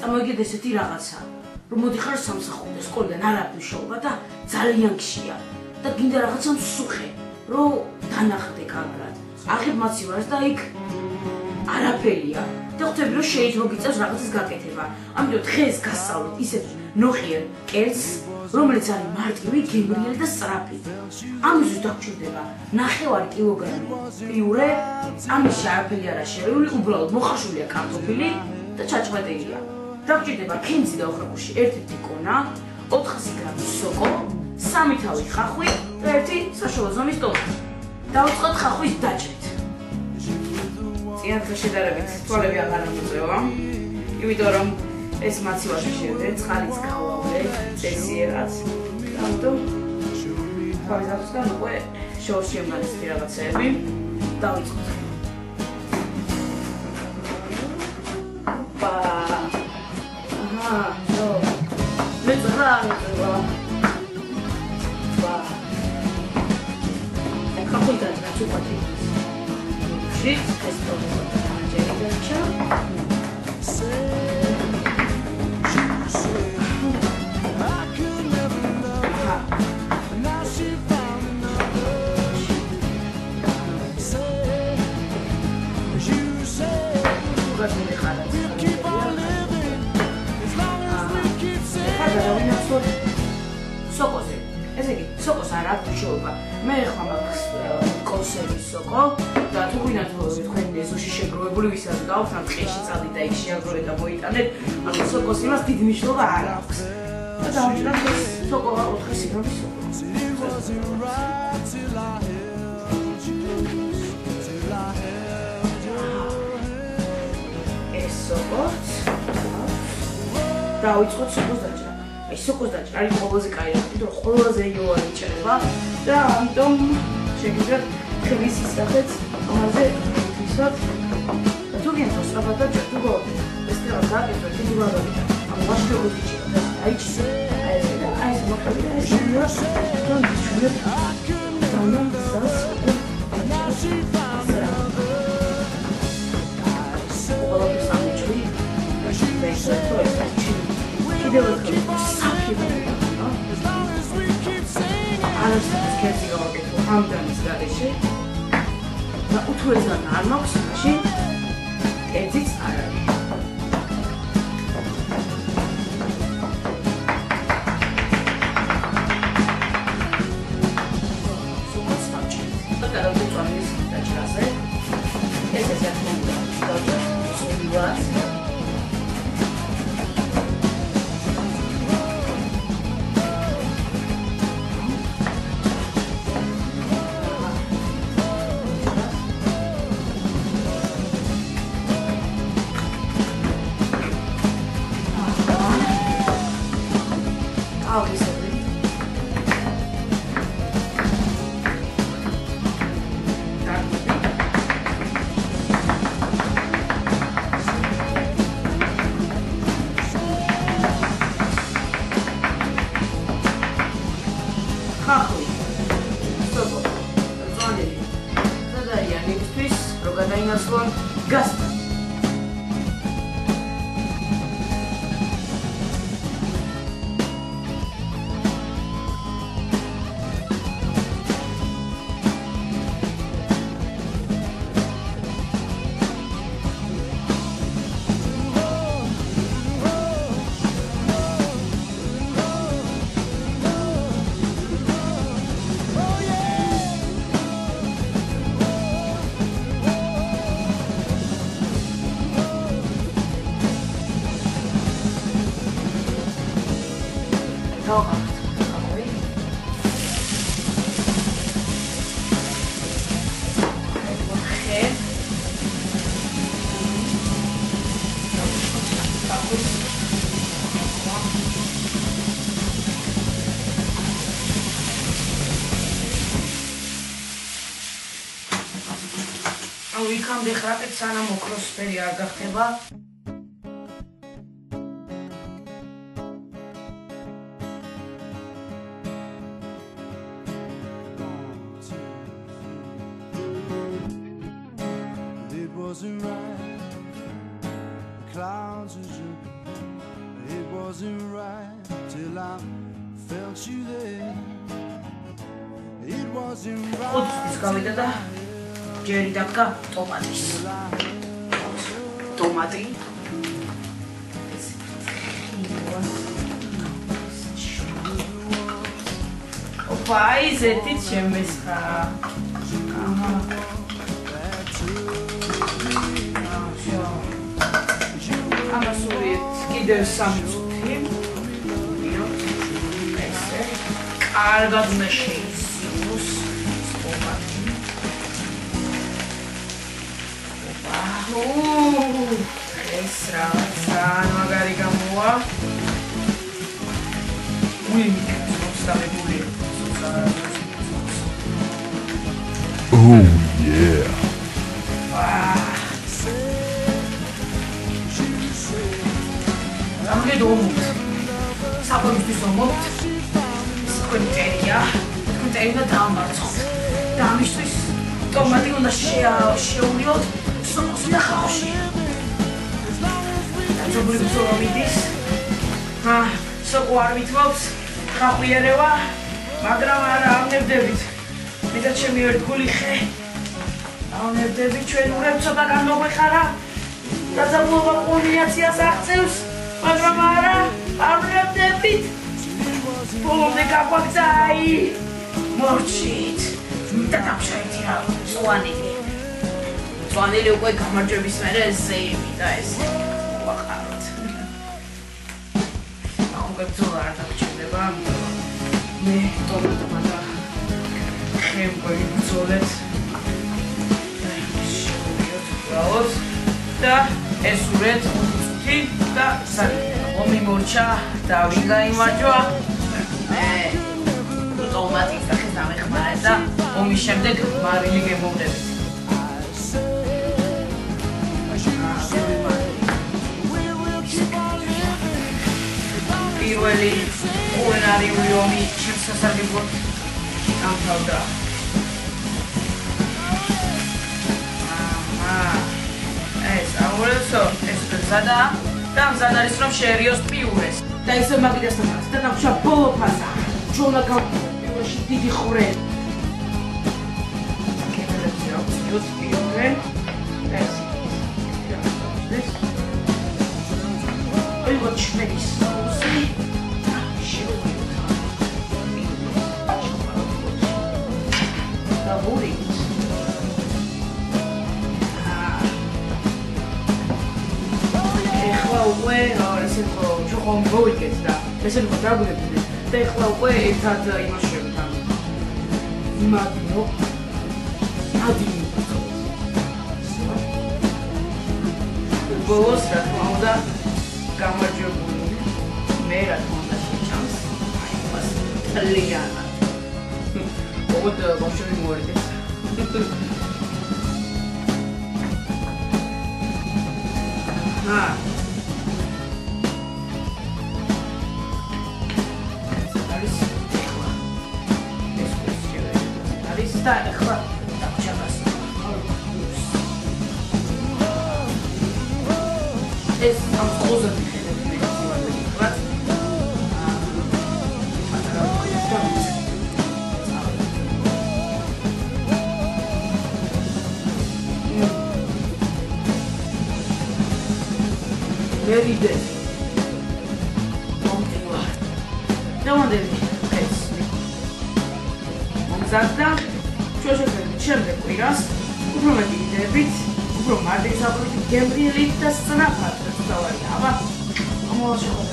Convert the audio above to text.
წამოიგეთ ესეთი რაღაცა, რომ მოდიხარ სამსახურზე, სკოლიდან არაფერი შოვა და ძალიან გშია და გინდა რაღაცა მსუხე, რომ დანახდე კარგად. აღებ მაცივარს და იქ არაფერია. და ხვდები რომ შეიძლება გიწევს რაღაცის გაკეთება. ამიტომ დღეს გასწავლეთ ისეთ ნოყიერ კერძს, რომელიც არის მარტივი, გემრიელი და სწრაფი. ამისთვის დაგჭირდება 9 კილოგრამი პიურე, ამაში არაფერი არა შერეული, უბრალოდ მოხარშულია კარტოფილი და ჩაჭმეტილია. დაგჭირდება ქინძი და ოხრაკუში 1 ტიკონა, 400 გრამი სოკო, 3 თავი ხახვი და 1 საშუალო ზომის ტომატი. დავუწყოთ ხახვის დაჭრით. წინათ შედარებით თვალები აღარ მოწევა, იმიტომ რომ ეს მაცივარში შევდეთ, წყალიც გავავლე, წესიერად. ამიტომ თავის აფსგან უკვე შოუში ემგანესდი რაღაცეები. დავიწყოთ. მეწვა. ხახვი დაჭრა ჩუპატი. ეს პრობლემა ჯერჯერჩა. სოკოზე. ესე იგი, სოკოს არ აქვს მშობა. მე ხომ აქვს კონსერვის სოკო და თუ გვინდათ თქვენ ეზოში შეგროვებული ვისაც გაქვს ამ ტყეში წავიდეთ და იქ შეაგროვეთ და მოიტანეთ, ანუ სოკოს იმას დიდი მნიშვნელობა არ აქვს. და დავჭიროთ ეს სოკო 400 გრამი სოკო. ეს სოკო დავიწყოთ სოკოს დაჭრა. ეს სოკოს დაჭრა არის ყველაზე კაი, იმიტომ რომ ყველაზე იოლი იჭრება და ამიტომ შეგიძლიათ ხმის ისახეთ ამაზე ვისოთ. და თუ გინდა სწრაფად დაჭრა, თუ ეს რაღაც გაკეთოთ, დიდი ვარდებით. ამ ვაშლებს იჭრება. აი ეს მოხდება ეს ნიუ და ჩვენ დავამზადოთ. არასდროს კერძი გავაკეთო ამდანის გარეშე და უთუეზან არ მაქვს მაშინ კერძიც არ არის. სულაც დავჭერთ და გადავწყვეტ ის დაჭრაზე. ეს ესე ახლა დავჭერთ სულაც. ხახვი, სოკო, წონილი, სადარიან იმისთვის, რომ გადაინაცვლონ გასტა. იქამდე ხრაკეთ სანამ ოქროსფერი არ გახდება. It wasn't right. Cloud It wasn't right till I felt you there. It wasn't right. ხუთის გავიდა და ჯერი დაგა ტომატის. ტომატი. Pai, zeti chemestra. Amasurit კიდევ 3 წუთი. ესე. კარგად უნდა შეიზიოს ტომატი. ეს რაღაცა მაგარი გამოვა. Oh yeah. I'm going to საბოლოოდ მომოთ სკვინტერია და დამარცხოთ და ამისთვის ტომატი უნდა შეუვლიოთ სოფელში და ხალხში დაძაბული ბრძოლა მიდის სოკო არ ვითმობს ხახვიერება მაგრამ არა ავნებდებით მეტად ჩემი ერთგული ხე ავნებდებით ჩვენ ურებ ცოტა განმოგვეხარა დაძაბულობა კულმინაციას აღწევს მაგრამ არა ავნებდებით ბოლომდე გაგვაგზაი მორჩით და დამშაიტია სვანილი უკვე გამარჯვების მერე ზეიმი და ეს ვახაროთ აღარ ბრძოლა არ დაგჭირდება მე ტომატმა და ხემ გვიბრძოლეთ და ეს ურეთ და ომი მორჩა და ვინ გაიმარჯვა ტომატის და ხეს დამეხმარა და ომის შემდეგ მარილი გემოვნებით პირველი კულინარიული ომი ჩემს სასარგებლოდ დამთავრდა ეს აურესო ეს გზადა და მზად არის რომ შეერიოს პიურეს და ისე მაგიდასთან არის და ნახშა ბოლო ფაზა ჩონა გამპიურეში დიდი ხვრე კედელებზე აქვს იოს პიურე ეს ოიღო ჩმერის სოუსი და ბური უკვე ესე ხო ჩვენ მოვიგეთ და ესე ხო დაგვიგვიდეთ და ეხლა უკვე ერთად იმაშევთ ამ მადინო ბოლოს რა თქმა უნდა გამარჯვებული მე რა თქმა უნდა შეჭამს აი მას თლიანად ოღონდ ბავშვები მოვიდეთ და ეხლა დაგჭირავს ეს ამ ხოზები ხედავთ ვიღაც მერიდეს მომდევა დავანდები ეს მომზადდა შოშოთები შემდეგ კვირას უფრო მეტი იდეებით, უფრო მარტივი საუბრით, გემრიელით და სწრაფად დავარია, აბა, ამოვა შეხვედრა